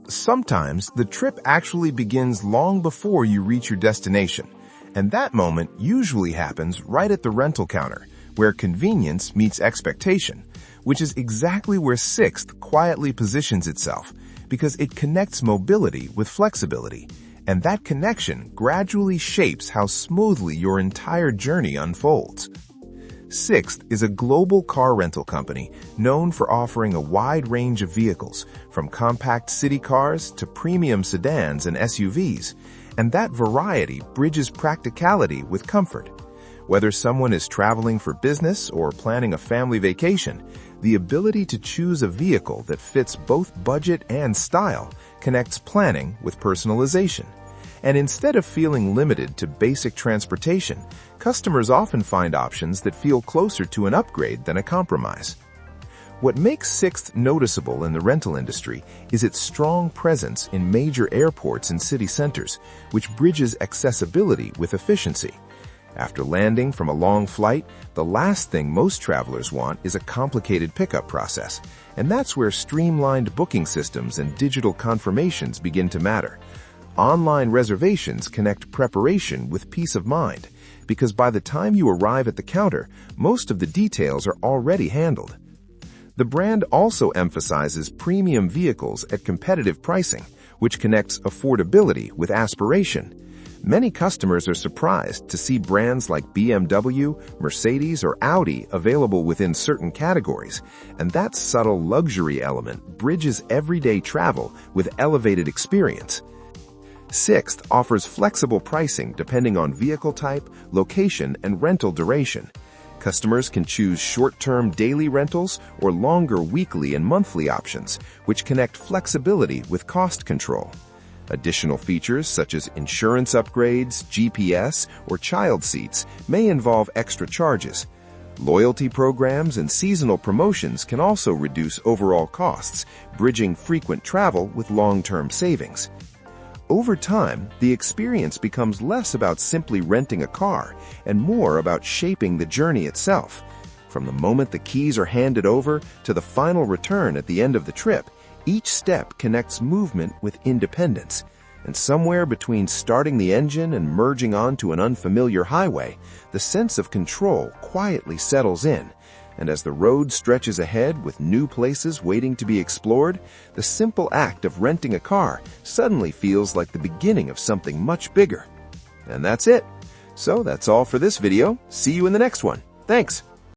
Sometimes the trip actually begins long before you reach your destination, and that moment usually happens right at the rental counter, where convenience meets expectation, which is exactly where Sixt quietly positions itself, because it connects mobility with flexibility, and that connection gradually shapes how smoothly your entire journey unfolds. Sixt is a global car rental company known for offering a wide range of vehicles, from compact city cars to premium sedans and SUVs, and that variety bridges practicality with comfort. Whether someone is traveling for business or planning a family vacation, the ability to choose a vehicle that fits both budget and style connects planning with personalization. And instead of feeling limited to basic transportation, customers often find options that feel closer to an upgrade than a compromise. What makes Sixt noticeable in the rental industry is its strong presence in major airports and city centers, which bridges accessibility with efficiency. After landing from a long flight, the last thing most travelers want is a complicated pickup process, and that's where streamlined booking systems and digital confirmations begin to matter. Online reservations connect preparation with peace of mind, because by the time you arrive at the counter, most of the details are already handled. The brand also emphasizes premium vehicles at competitive pricing, which connects affordability with aspiration. Many customers are surprised to see brands like BMW, Mercedes, or Audi available within certain categories, and that subtle luxury element bridges everyday travel with elevated experience. Sixt offers flexible pricing depending on vehicle type, location, and rental duration. Customers can choose short-term daily rentals or longer weekly and monthly options, which connect flexibility with cost control. Additional features such as insurance upgrades, GPS, or child seats may involve extra charges. Loyalty programs and seasonal promotions can also reduce overall costs, bridging frequent travel with long-term savings. Over time, the experience becomes less about simply renting a car and more about shaping the journey itself. From the moment the keys are handed over to the final return at the end of the trip, each step connects movement with independence. And somewhere between starting the engine and merging onto an unfamiliar highway, the sense of control quietly settles in. And as the road stretches ahead with new places waiting to be explored, the simple act of renting a car suddenly feels like the beginning of something much bigger. And that's it. So that's all for this video. See you in the next one. Thanks.